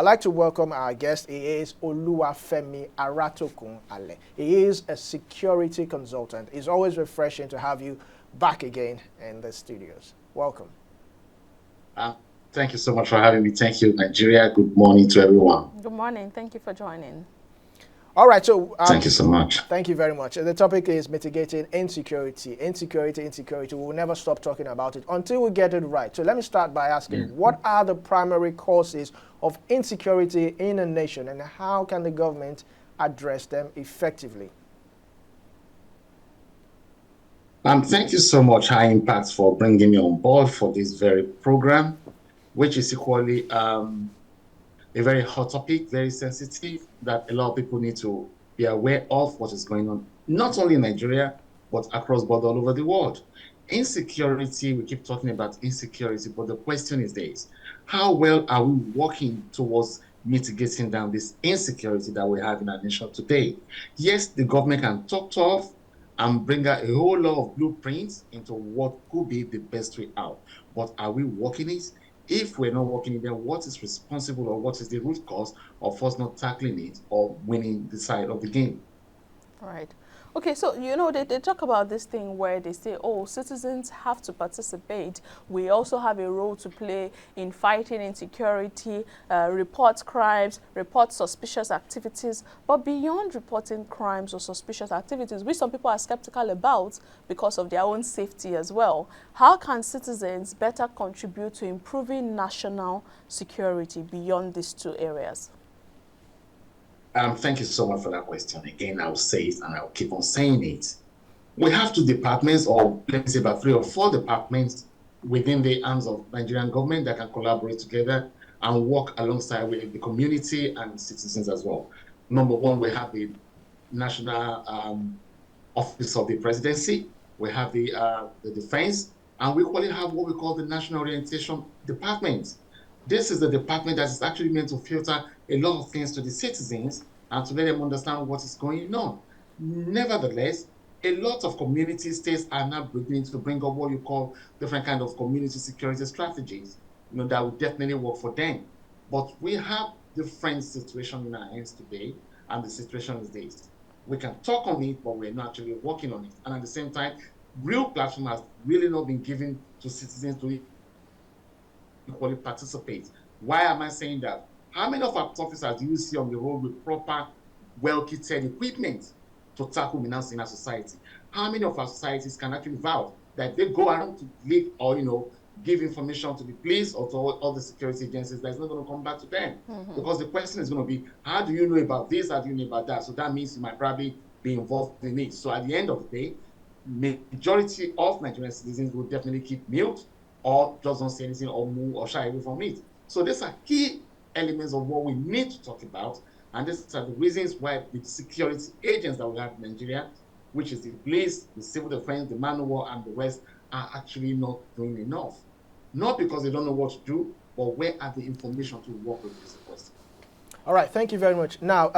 like to welcome our guest. He is Oluwafemi Aratokun-Ale. He is a security consultant. It's always refreshing to have you back again in the studios. Welcome. Thank you so much for having me. Thank you, Nigeria. Good morning to everyone. Good morning. Thank you for joining. All right, so thank you so much. Thank you very much. The topic is mitigating insecurity. Insecurity. We will never stop talking about it until we get it right. So let me start by asking, what are the primary causes of insecurity in a nation, and how can the government address them effectively? Thank you so much, High Impact, for bringing me on board for this very program, which is equally a very hot topic, very sensitive, that a lot of people need to be aware of what is going on, not only in Nigeria, but across border all over the world. Insecurity, we keep talking about insecurity, but the question is this: how well are we working towards mitigating down this insecurity that we have in our nation today? Yes, the government can talk tough and bring out a whole lot of blueprints into what could be the best way out, but are we working it? If we're not working it, then what is responsible, or what is the root cause of us not tackling it or winning the side of the game? Right. Okay, so, they talk about this thing where they say, oh, citizens have to participate. We also have a role to play in fighting insecurity, report crimes, report suspicious activities. But beyond reporting crimes or suspicious activities, which some people are skeptical about because of their own safety as well, how can citizens better contribute to improving national security beyond these two areas? Thank you so much for that question. Again, I'll say it and I'll keep on saying it. We have two departments, or let me say about 3 or 4 departments within the arms of Nigerian government that can collaborate together and work alongside with the community and citizens as well. Number one, we have the National Office of the Presidency, we have the Defense, and we equally have what we call the National Orientation Department. This is the department that is actually meant to filter a lot of things to the citizens and to let them understand what is going on. Nevertheless, a lot of community states are now beginning to bring up what you call different kind of community security strategies, that will definitely work for them. But we have different situation in our hands today, and the situation is this: we can talk on it, but we're not actually working on it. And at the same time, real platform has really not been given to citizens to equally participate. Why am I saying that? How many of our officers do you see on the road with proper, well-kitted equipment to tackle menace in our society? How many of our societies can actually vouch that they go around to leak or give information to the police or to all the security agencies that's not going to come back to them? Because the question is going to be, how do you know about this? How do you know about that? So that means you might probably be involved in it. So at the end of the day, majority of Nigerian citizens will definitely keep mute or just don't say anything or move or shy away from it. So these are key elements of what we need to talk about. And these are the reasons why the security agents that we have in Nigeria, which is the police, the civil defense, the man of war, and the rest, are actually not doing enough. Not because they don't know what to do, but where are the information to work with this question? All right, thank you very much. Now,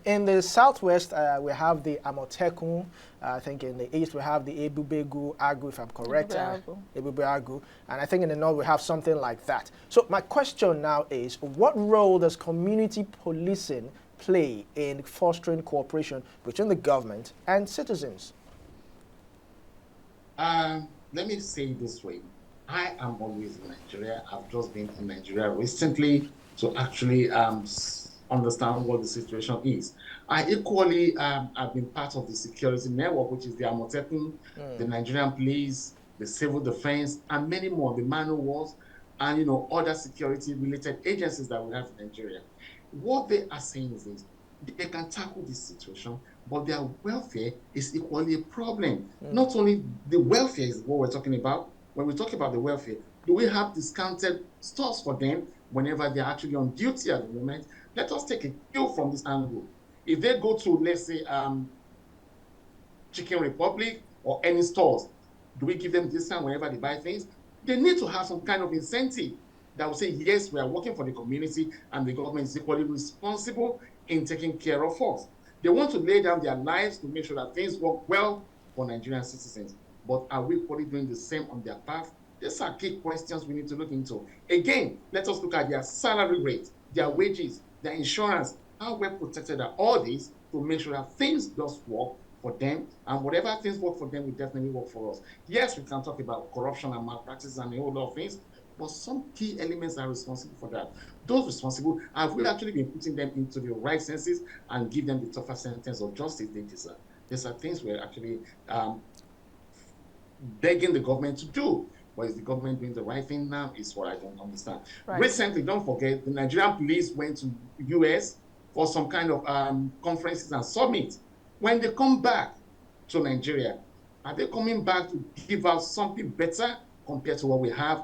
in the southwest, we have the Amotekun. I think in the east, we have the Ebubegu Agu, if I'm correct. Ebube Agu. And I think in the north, we have something like that. So my question now is, what role does community policing play in fostering cooperation between the government and citizens? Let me say it this way. I am always in Nigeria. I've just been in Nigeria recently to actually understand what the situation is. I equally have been part of the security network, which is the Amotekun, the Nigerian police, the civil defense, and many more, the man of wars, and other security-related agencies that we have in Nigeria. What they are saying is this: they can tackle this situation, but their welfare is equally a problem. Not only the welfare is what we're talking about. When we talk about the welfare, do we have discounted stores for them whenever they're actually on duty at the moment? Let us take a cue from this angle. If they go to, let's say, Chicken Republic or any stores, do we give them discount whenever they buy things? They need to have some kind of incentive that will say, yes, we are working for the community and the government is equally responsible in taking care of us. They want to lay down their lives to make sure that things work well for Nigerian citizens. But are we equally doing the same on their path? These are key questions we need to look into. Again, let us look at their salary rate their wages, their insurance, how well protected are all these to make sure that things just work for them, and whatever things work for them will definitely work for us. Yes, we can talk about corruption and malpractice and a whole lot of things, but some key elements are responsible for that. Those responsible, have we actually been putting them into the right senses and give them the tougher sentence of justice they deserve? These are things we're actually begging the government to do. But is the government doing the right thing now? Is what I don't understand. Right. Recently, don't forget, the Nigerian police went to the US for some kind of conferences and summits. When they come back to Nigeria, are they coming back to give us something better compared to what we have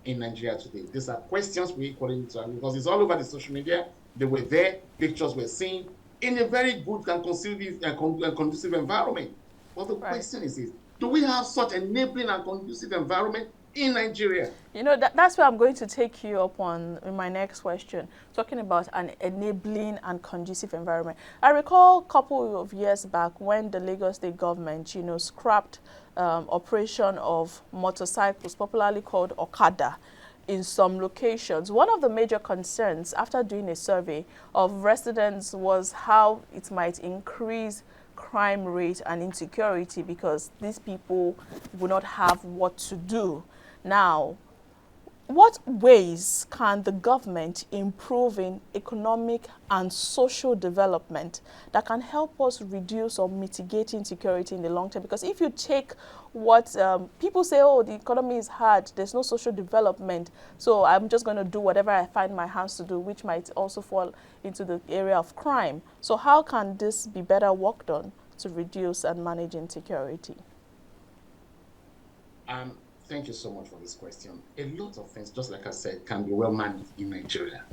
in Nigeria today? These are questions we equally need to have, because it's all over the social media. They were there, pictures were seen in a very good and conducive environment. But the question is, do we have such enabling and conducive environment in Nigeria? You know, that's where I'm going to take you up on in my next question, talking about an enabling and conducive environment. I recall a couple of years back when the Lagos State government, you know, scrapped operation of motorcycles, popularly called Okada, in some locations. One of the major concerns after doing a survey of residents was how it might increase crime rate and insecurity, because these people will not have what to do. Now, what ways can the government improve in economic and social development that can help us reduce or mitigate insecurity in the long term? Because if you take what people say, oh, the economy is hard, there's no social development, so I'm just going to do whatever I find my hands to do, which might also fall into the area of crime. So how can this be better worked on to reduce and manage insecurity? Thank you so much for this question. A lot of things, just like I said, can be well managed in Nigeria.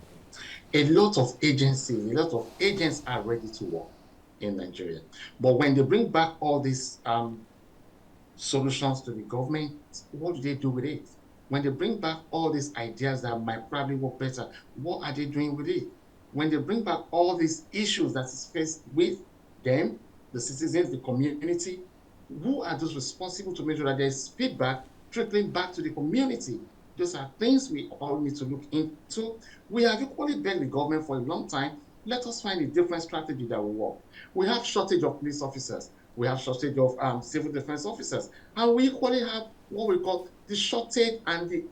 A lot of agents are ready to work in Nigeria. But when they bring back all these solutions to the government, what do they do with it? When they bring back all these ideas that might probably work better, what are they doing with it? When they bring back all these issues that is faced with them, the citizens, the community, who are those responsible to make sure that there's feedback trickling back to the community? Those are things we all need to look into. We have equally begged the government for a long time. Let us find a different strategy that will work. We have shortage of police officers. We have shortage of civil defense officers. And we equally have what we call the shortage and the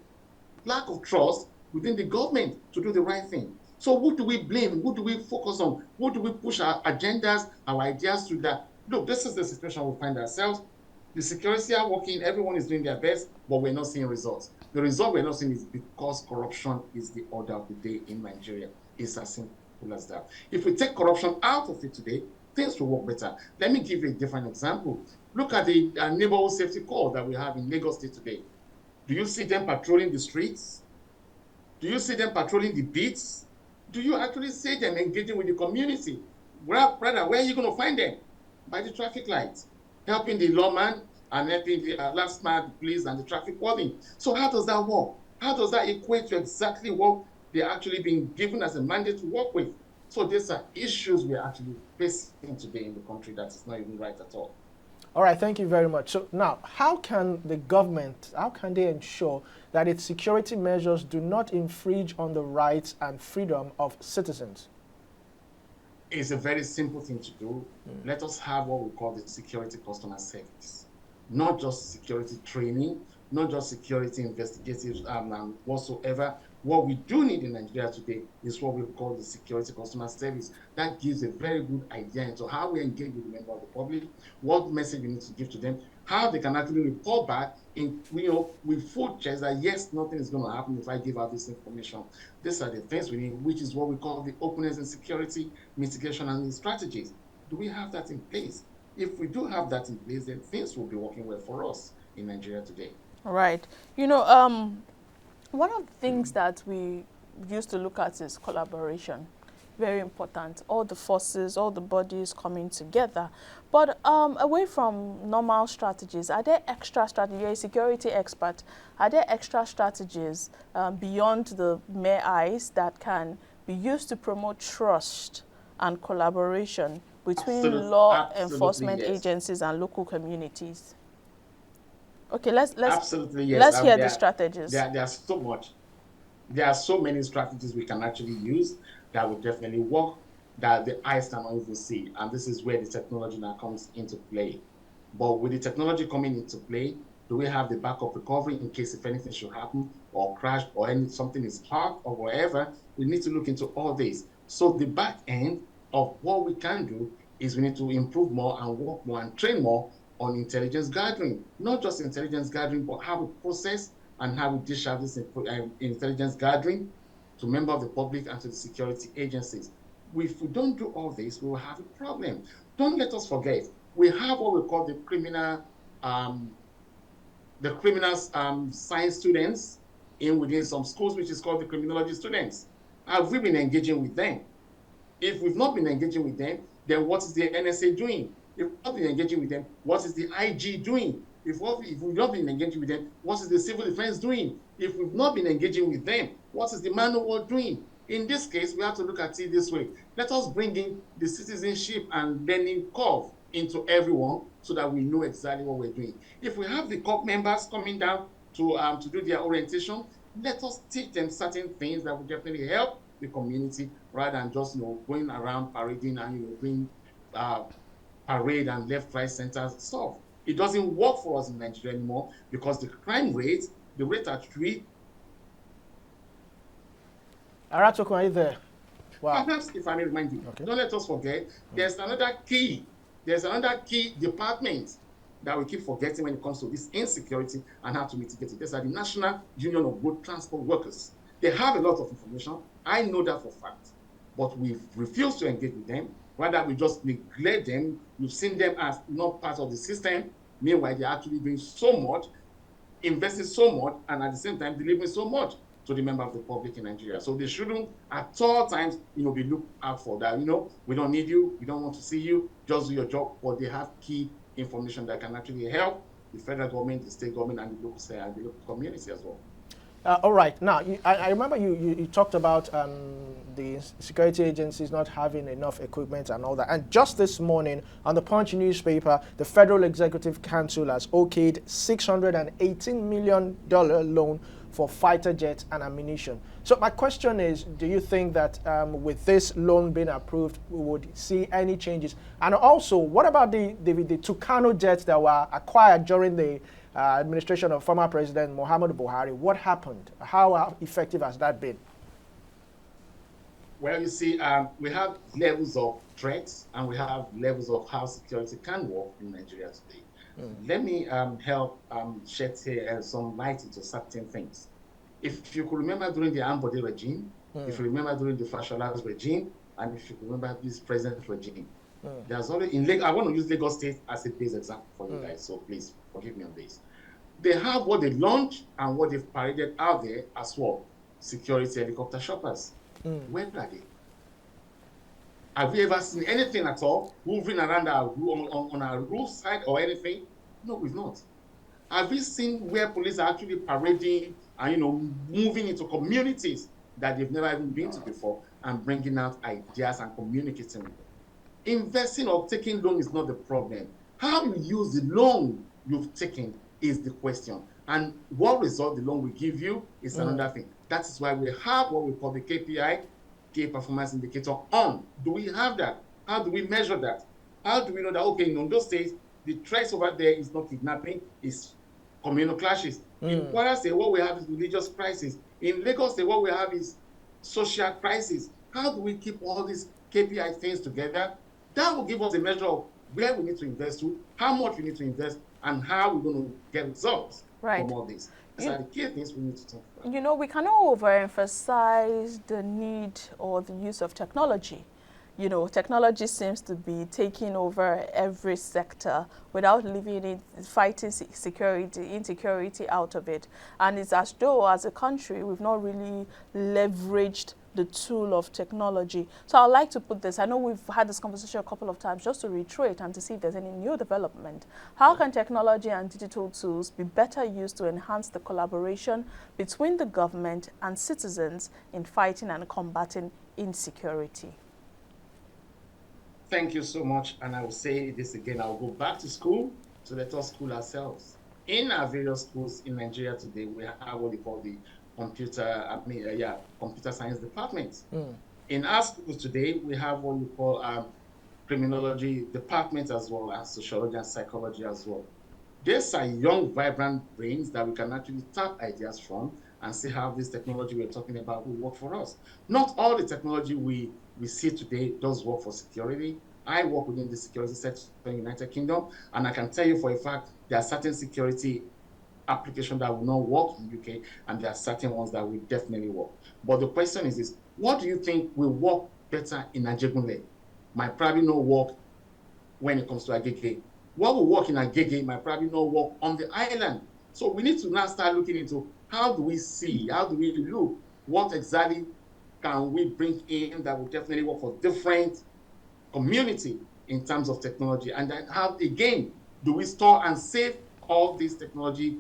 lack of trust within the government to do the right thing. So who do we blame? Who do we focus on? Who do we push our agendas, our ideas to that? Look, this is the situation we find ourselves. The security are working, everyone is doing their best, but we're not seeing results. The result we're not seeing is because corruption is the order of the day in Nigeria. It's as simple as that. If we take corruption out of it today, things will work better. Let me give you a different example. Look at the neighborhood safety corps that we have in Lagos State today. Do you see them patrolling the streets? Do you see them patrolling the beats? Do you actually see them engaging with the community? Well, brother, where are you going to find them? By the traffic lights, helping the lawman and helping the last mile, the police and the traffic warden. So how does that work? How does that equate to exactly what they're actually being given as a mandate to work with? So these are issues we're actually facing today in the country that is not even right at all. All right, thank you very much. So now, how can the government, how can they ensure that its security measures do not infringe on the rights and freedom of citizens? It's a very simple thing to do. Let us have what we call the security customer service. Not just security training, not just security investigative and whatsoever. What we do need in Nigeria today is what we call the security customer service. That gives a very good idea into how we engage with the member of the public, what message we need to give to them, how they can actually report back in, with full checks that yes, nothing is going to happen if I give out this information. These are the things we need, which is what we call the openness and security mitigation and strategies. Do we have that in place? If we do have that in place, then things will be working well for us in Nigeria today. All right. One of the things that we used to look at is collaboration. Very important. All the forces, all the bodies coming together. But away from normal strategies, are there extra strategies? You're a security expert. Are there extra strategies beyond the mere eyes that can be used to promote trust and collaboration between law enforcement agencies and local communities? Okay, let's absolutely yes. Let's hear the strategies. There's so much. there are so many strategies we can actually use that will definitely work, that the eyes cannot even see. And this is where the technology now comes into play. But with the technology coming into play, do we have the backup recovery in case if anything should happen or crash or something is parked or whatever? We need to look into all this. So the back end of what we can do is we need to improve more and work more and train more on intelligence gathering. Not just intelligence gathering, but how we process and how we dish out this intelligence gathering to members of the public and to the security agencies. If we don't do all this, we will have a problem. Don't let us forget, we have what we call the criminal science students within some schools, which is called the criminology students. Have we been engaging with them? If we've not been engaging with them, then what is the NSA doing? If we've not been engaging with them, what is the IG doing? If we've not been engaging with them, what is the civil defense doing? If we've not been engaging with them, what is the man of war doing? In this case, we have to look at it this way. Let us bring in the citizenship and learning curve into everyone so that we know exactly what we're doing. If we have the COP members coming down to do their orientation, let us teach them certain things that will definitely help the community rather than just going around parading and doing parade and left, right, center stuff. It doesn't work for us in Nigeria anymore because the crime rate, the rate at 3. Aratokun, are you there? Wow. Perhaps if I may remind you, don't let us forget, there's another key department that we keep forgetting when it comes to this insecurity and how to mitigate it. These are the National Union of Road Transport Workers. They have a lot of information. I know that for fact, but we've refused to engage with them. Rather, we just neglect them. We've seen them as not part of the system. Meanwhile, they're actually doing so much, investing so much, and at the same time delivering so much to the member of the public in Nigeria. So they shouldn't at all times, be looked out for that. We don't need you, we don't want to see you, just do your job. But they have key information that can actually help the federal government, the state government, and the local community as well. All right. Now, I remember you talked about the security agencies not having enough equipment and all that. And just this morning, on the Punch newspaper, the Federal Executive Council has okayed $618 million loan for fighter jets and ammunition. So my question is, do you think that with this loan being approved, we would see any changes? And also, what about the Tucano jets that were acquired during the administration of former President Muhammadu Buhari? What happened? How effective has that been? Well, you see, we have levels of threats and we have levels of how security can work in Nigeria today. Let me help shed some light into certain things. If you could remember during the Ambode regime, if you remember during the Fasholas regime, and if you remember this present regime, there's already in Lagos. I want to use Lagos State as a base example for you guys, so please forgive me on this. They have what they launched and what they've paraded out there as well. Security helicopter shoppers. Where are they? Have we ever seen anything at all moving around on our roof side or anything? No, we've not. Have we seen where police are actually parading and moving into communities that they've never even been to before and bringing out ideas and communicating with them? Investing or taking loan is not the problem. How you use the loan you've taken is the question. And what result the loan will give you is another thing. That is why we have what we call the KPI, Key Performance Indicator on. Do we have that? How do we measure that? How do we know that, okay, in those states, the threats over there is not kidnapping, it's communal clashes. In Kwara State, what we have is religious crisis. In Lagos State, what we have is social crisis. How do we keep all these KPI things together? That will give us a measure of where we need to invest to, how much we need to invest, and how we're going to get results from all this. These are the key things we need to talk about. We cannot overemphasize the need or the use of technology. Technology seems to be taking over every sector without leaving it, fighting insecurity out of it. And it's as though, as a country, we've not really leveraged the tool of technology. So I'd like to put this, I know we've had this conversation a couple of times, just to reiterate and to see if there's any new development. How can technology and digital tools be better used to enhance the collaboration between the government and citizens in fighting and combating insecurity? Thank you so much. And I will say this again, I will go back to school to let us school ourselves. In our various schools in Nigeria today, we have what we call the computer science department. In our schools today, we have what we call criminology department as well as sociology and psychology as well. These are young, vibrant brains that we can actually tap ideas from and see how this technology we're talking about will work for us. Not all the technology we see today does work for security. I work within the security sector in the United Kingdom, and I can tell you for a fact there are certain security applications that will not work in the UK, and there are certain ones that will definitely work. But the question is this: what do you think will work better in Ajegunle? Might probably not work when it comes to Agege. What will work in Agege might probably not work on the island. So we need to now start looking into how do we look, what exactly can we bring in that will definitely work for different community in terms of technology, and then how again do we store and save all this technology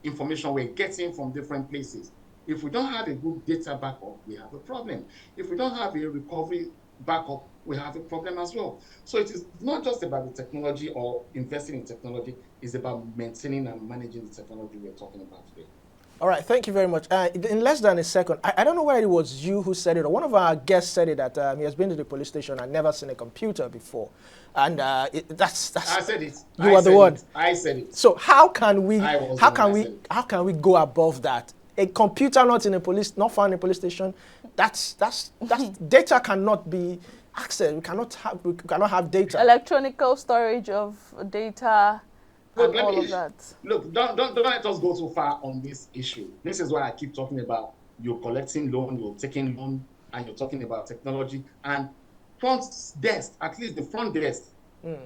information we're getting from different places. If we don't have a good data backup, we have a problem. If we don't have a recovery backup, we have a problem as well. So it is not just about the technology or investing in technology, it's about maintaining and managing the technology we're talking about today. All right, thank you very much. In less than a second, I don't know whether it was you who said it or one of our guests said it, that he has been to the police station and never seen a computer before. And that's I said it. You are the one. I said it. So how can we go above that? A computer not found in a police station, that's data cannot be accessed. We cannot have data. Electronic storage of data. Look, don't let us go too far on this issue. This is why I keep talking about you're collecting loan, you're taking loan, and you're talking about technology and front desk, at least the front desk.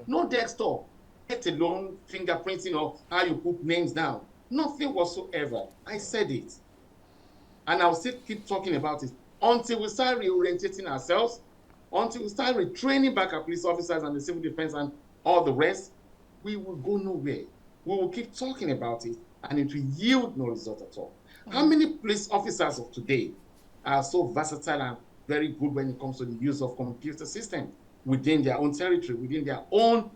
No desktop, let alone fingerprinting or how you put names down. Nothing whatsoever. I said it. And I'll still keep talking about it until we start reorientating ourselves, until we start retraining back our police officers and the civil defense and all the rest. We will go nowhere. We will keep talking about it, and it will yield no result at all. How many police officers of today are so versatile and very good when it comes to the use of computer systems within their own territory, within their own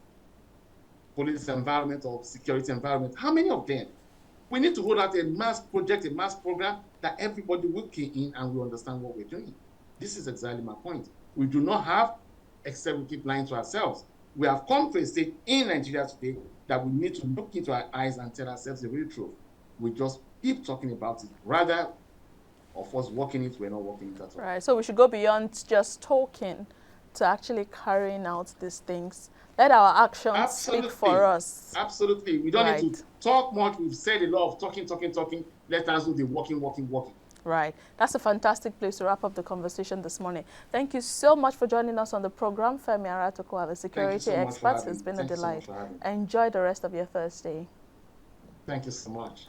police environment or security environment? How many of them? We need to hold out a mass project, a mass program that everybody will key in and will understand what we're doing. This is exactly my point. We do not have, except we keep lying to ourselves. We have come to a state in Nigeria today that we need to look into our eyes and tell ourselves the real truth. We just keep talking about it rather of us working it, we're not working it at all. Right, so we should go beyond just talking to actually carrying out these things. Let our actions speak for us. Absolutely. We don't need to talk much. We've said a lot of talking. Let us do the working. Right. That's a fantastic place to wrap up the conversation this morning. Thank you so much for joining us on the program. Femi Aratokun-Ale, security expert. It's been a delight. Enjoy the rest of your Thursday. Thank you so much.